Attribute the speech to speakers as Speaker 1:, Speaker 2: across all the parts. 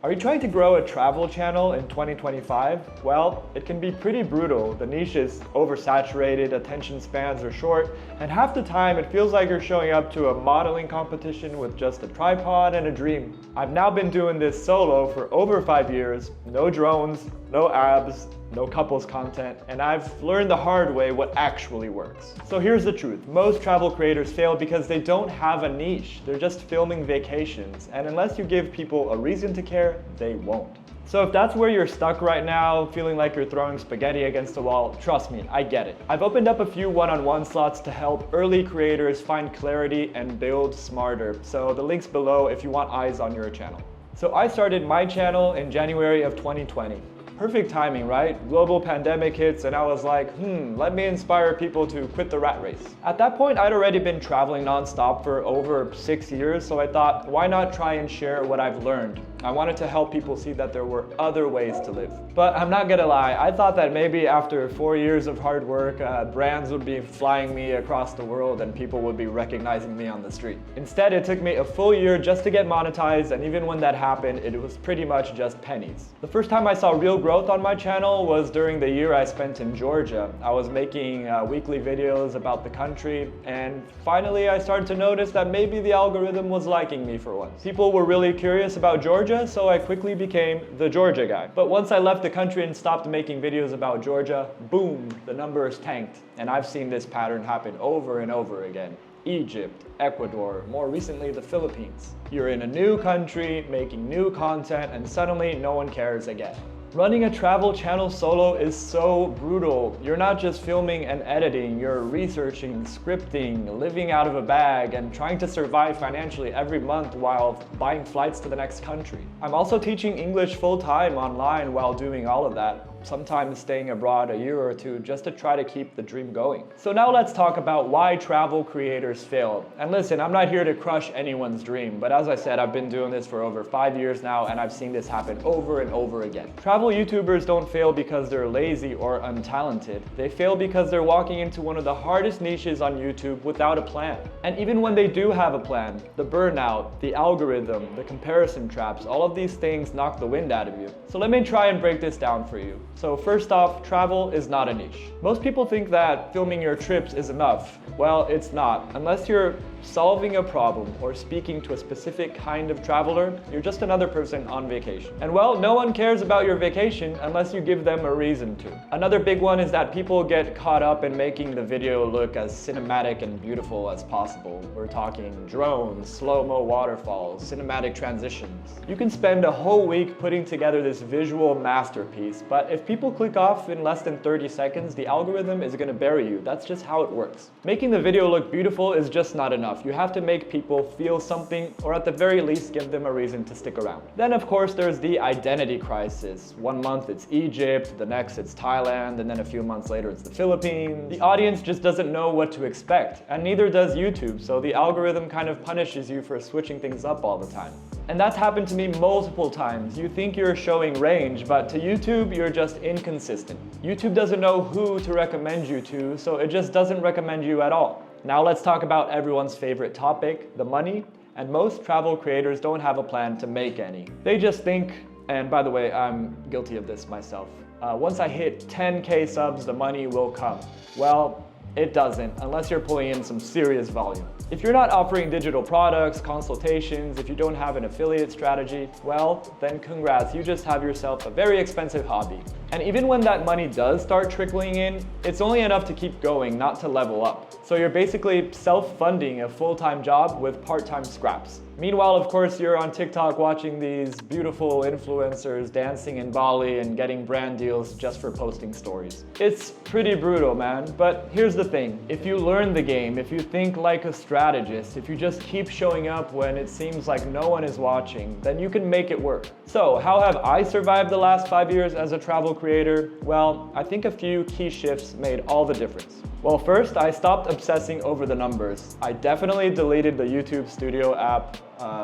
Speaker 1: Are you trying to grow a travel channel in 2025? Well, it can be pretty brutal. The niche is oversaturated, attention spans are short, and half the time it feels like you're showing up to a modeling competition with just a tripod and a dream. I've now been doing this solo for over 5 years, no drones, no abs, no couples content, and I've learned the hard way what actually works. So here's the truth. Most travel creators fail because they don't have a niche. They're just filming vacations, and unless you give people a reason to care, they won't. So if that's where you're stuck right now, feeling like you're throwing spaghetti against the wall, trust me, I get it. I've opened up a few one-on-one slots to help early creators find clarity and build smarter. So the link's below if you want eyes on your channel. So I started my channel in January of 2020. Perfect timing, right? Global pandemic hits and I was like, let me inspire people to quit the rat race. At that point, I'd already been traveling nonstop for over 6 years, so I thought, why not try and share what I've learned? I wanted to help people see that there were other ways to live. But I'm not gonna lie, I thought that maybe after 4 years of hard work, brands would be flying me across the world and people would be recognizing me on the street. Instead, it took me a full year just to get monetized, and even when that happened, it was pretty much just pennies. The first time I saw real growth on my channel was during the year I spent in Georgia. I was making weekly videos about the country, and finally I started to notice that maybe the algorithm was liking me for once. People were really curious about Georgia, so I quickly became the Georgia guy. But once I left the country and stopped making videos about Georgia, boom, the numbers tanked. And I've seen this pattern happen over and over again. Egypt, Ecuador, more recently the Philippines. You're in a new country, making new content, and suddenly no one cares again. Running a travel channel solo is so brutal. You're not just filming and editing, you're researching, scripting, living out of a bag, and trying to survive financially every month while buying flights to the next country. I'm also teaching English full-time online while doing all of that, sometimes staying abroad a year or two just to try to keep the dream going. So now let's talk about why travel creators fail. And listen, I'm not here to crush anyone's dream, but as I said, I've been doing this for over 5 years now, and I've seen this happen over and over again. Travel YouTubers don't fail because they're lazy or untalented. They fail because they're walking into one of the hardest niches on YouTube without a plan. And even when they do have a plan, the burnout, the algorithm, the comparison traps, all of these things knock the wind out of you. So let me try and break this down for you. So first off, travel is not a niche. Most people think that filming your trips is enough. Well, it's not. Unless you're solving a problem or speaking to a specific kind of traveler, you're just another person on vacation. And well, no one cares about your vacation unless you give them a reason to. Another big one is that people get caught up in making the video look as cinematic and beautiful as possible. We're talking drones, slow-mo waterfalls, cinematic transitions. You can spend a whole week putting together this visual masterpiece, but if people click off in less than 30 seconds, the algorithm is going to bury you. That's just how it works. Making the video look beautiful is just not enough. You have to make people feel something, or at the very least give them a reason to stick around. Then of course there's the identity crisis. 1 month it's Egypt, the next it's Thailand, and then a few months later it's the Philippines. The audience just doesn't know what to expect, and neither does YouTube, so the algorithm kind of punishes you for switching things up all the time. And that's happened to me multiple times. You think you're showing range, but to YouTube, you're just inconsistent. YouTube doesn't know who to recommend you to, so it just doesn't recommend you at all. Now let's talk about everyone's favorite topic, the money. And most travel creators don't have a plan to make any. They just think, and by the way, I'm guilty of this myself, once I hit 10K subs, the money will come. Well, it doesn't, unless you're pulling in some serious volume. If you're not offering digital products, consultations, if you don't have an affiliate strategy, well, then congrats, you just have yourself a very expensive hobby. And even when that money does start trickling in, it's only enough to keep going, not to level up. So you're basically self-funding a full-time job with part-time scraps. Meanwhile, of course, you're on TikTok watching these beautiful influencers dancing in Bali and getting brand deals just for posting stories. It's pretty brutal, man. But here's the thing. If you learn the game, if you think like a strategist, if you just keep showing up when it seems like no one is watching, then you can make it work. So how have I survived the last 5 years as a travel creator? Well, I think a few key shifts made all the difference. Well, first, I stopped obsessing over the numbers. I definitely deleted the YouTube Studio app.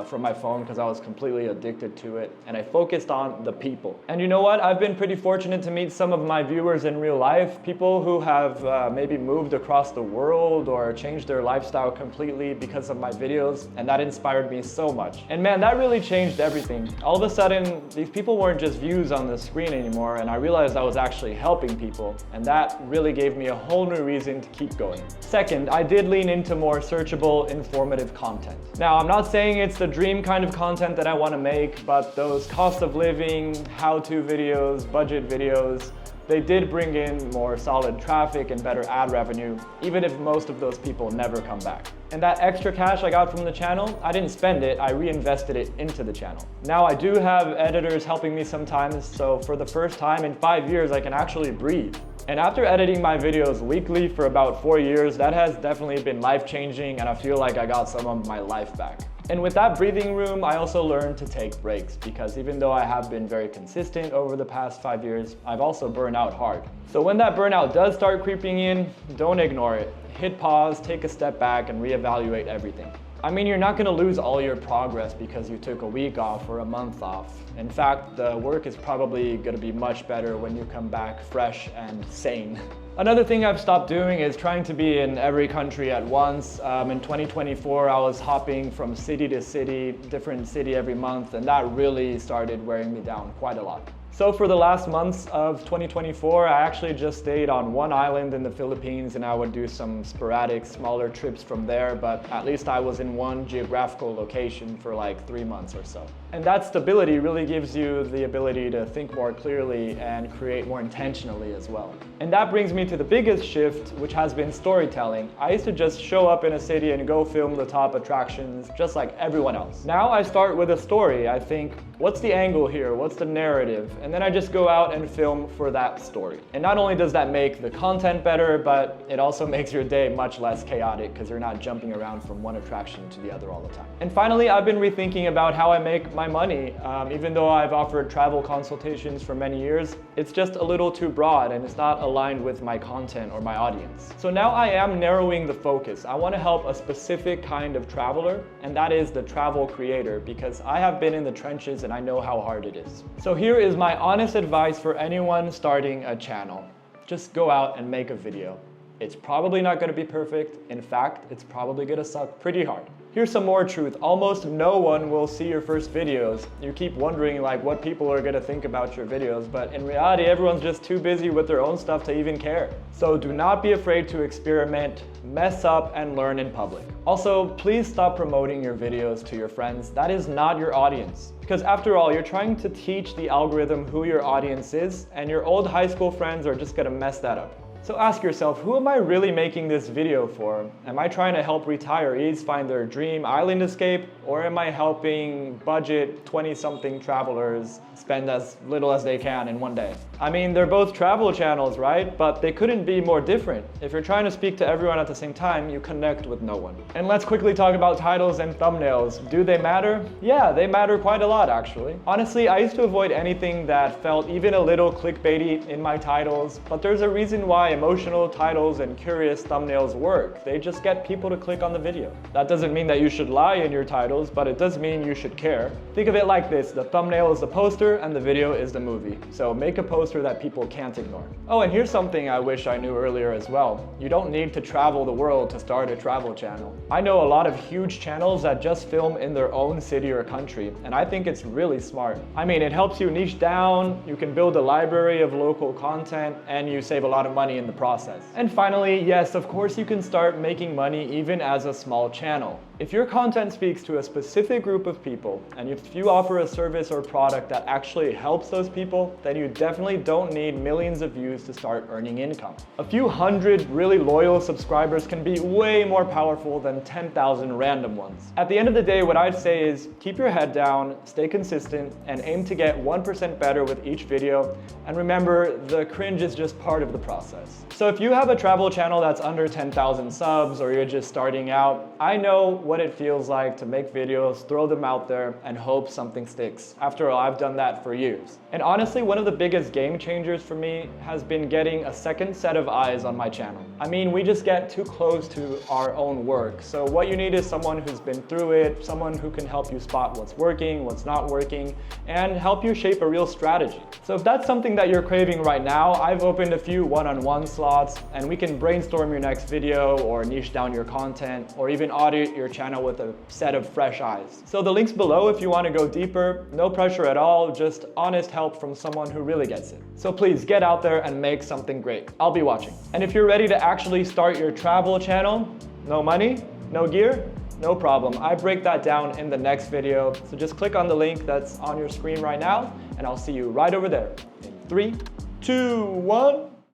Speaker 1: from my phone because I was completely addicted to it, and I focused on the people. And you know what? I've been pretty fortunate to meet some of my viewers in real life, people who have maybe moved across the world or changed their lifestyle completely because of my videos, and that inspired me so much. And man, that really changed everything. All of a sudden, these people weren't just views on the screen anymore, and I realized I was actually helping people, and that really gave me a whole new reason to keep going. Second, I did lean into more searchable, informative content. Now, I'm not saying it's the dream kind of content that I want to make, but those cost of living, how-to videos, budget videos, they did bring in more solid traffic and better ad revenue, even if most of those people never come back. And that extra cash I got from the channel, I didn't spend it, I reinvested it into the channel. Now I do have editors helping me sometimes, so for the first time in 5 years, I can actually breathe. And after editing my videos weekly for about 4 years, that has definitely been life-changing, and I feel like I got some of my life back. And with that breathing room, I also learned to take breaks, because even though I have been very consistent over the past 5 years, I've also burned out hard. So when that burnout does start creeping in, don't ignore it. Hit pause, take a step back, and reevaluate everything. I mean, you're not going to lose all your progress because you took a week off or a month off. In fact, the work is probably going to be much better when you come back fresh and sane. Another thing I've stopped doing is trying to be in every country at once. In 2024, I was hopping from city to city, different city every month, and that really started wearing me down quite a lot. So for the last months of 2024, I actually just stayed on one island in the Philippines, and I would do some sporadic, smaller trips from there, but at least I was in one geographical location for like 3 months or so. And that stability really gives you the ability to think more clearly and create more intentionally as well. And that brings me to the biggest shift, which has been storytelling. I used to just show up in a city and go film the top attractions just like everyone else. Now I start with a story. I think, what's the angle here? What's the narrative? And then I just go out and film for that story. And not only does that make the content better, but it also makes your day much less chaotic because you're not jumping around from one attraction to the other all the time. And finally, I've been rethinking about how I make my money. Even though I've offered travel consultations for many years, it's just a little too broad and it's not aligned with my content or my audience. So now I am narrowing the focus. I want to help a specific kind of traveler, and that is the travel creator, because I have been in the trenches and I know how hard it is. So here is my honest advice for anyone starting a channel. Just go out and make a video. It's probably not going to be perfect. In fact, it's probably going to suck pretty hard. Here's some more truth. Almost no one will see your first videos. You keep wondering like what people are going to think about your videos, but in reality, everyone's just too busy with their own stuff to even care. So do not be afraid to experiment, mess up, and learn in public. Also, please stop promoting your videos to your friends. That is not your audience. Because after all, you're trying to teach the algorithm who your audience is, and your old high school friends are just going to mess that up. So ask yourself, who am I really making this video for? Am I trying to help retirees find their dream island escape? Or am I helping budget 20-something travelers spend as little as they can in one day? I mean, they're both travel channels, right? But they couldn't be more different. If you're trying to speak to everyone at the same time, you connect with no one. And let's quickly talk about titles and thumbnails. Do they matter? Yeah, they matter quite a lot, actually. Honestly, I used to avoid anything that felt even a little clickbaity in my titles, but there's a reason why emotional titles and curious thumbnails work. They just get people to click on the video. That doesn't mean that you should lie in your titles, but it does mean you should care. Think of it like this: the thumbnail is the poster and the video is the movie. So make a poster that people can't ignore. Oh, and here's something I wish I knew earlier as well. You don't need to travel the world to start a travel channel. I know a lot of huge channels that just film in their own city or country, and I think it's really smart. I mean, it helps you niche down, you can build a library of local content, and you save a lot of money in the process. And finally, yes, of course you can start making money even as a small channel. If your content speaks to a specific group of people, and if you offer a service or product that actually helps those people, then you definitely don't need millions of views to start earning income. A few hundred really loyal subscribers can be way more powerful than 10,000 random ones. At the end of the day, what I'd say is keep your head down, stay consistent, and aim to get 1% better with each video. And remember, the cringe is just part of the process. audience. So if you have a travel channel that's under 10,000 subs or you're just starting out, I know what it feels like to make videos, throw them out there, and hope something sticks. After all, I've done that for years. And honestly, one of the biggest game changers for me has been getting a second set of eyes on my channel. I mean, we just get too close to our own work. So what you need is someone who's been through it, someone who can help you spot what's working, what's not working, and help you shape a real strategy. So if that's something that you're craving right now, I've opened a few one-on-one slots, and we can brainstorm your next video or niche down your content or even audit your channel with a set of fresh eyes. So the link's below if you want to go deeper. No pressure at all, just honest help from someone who really gets it. So please get out there and make something great. I'll be watching. And if you're ready to actually start your travel channel, no money, no gear, no problem. I break that down in the next video. So just click on the link that's on your screen right now, and I'll see you right over there in 3, 2, 1.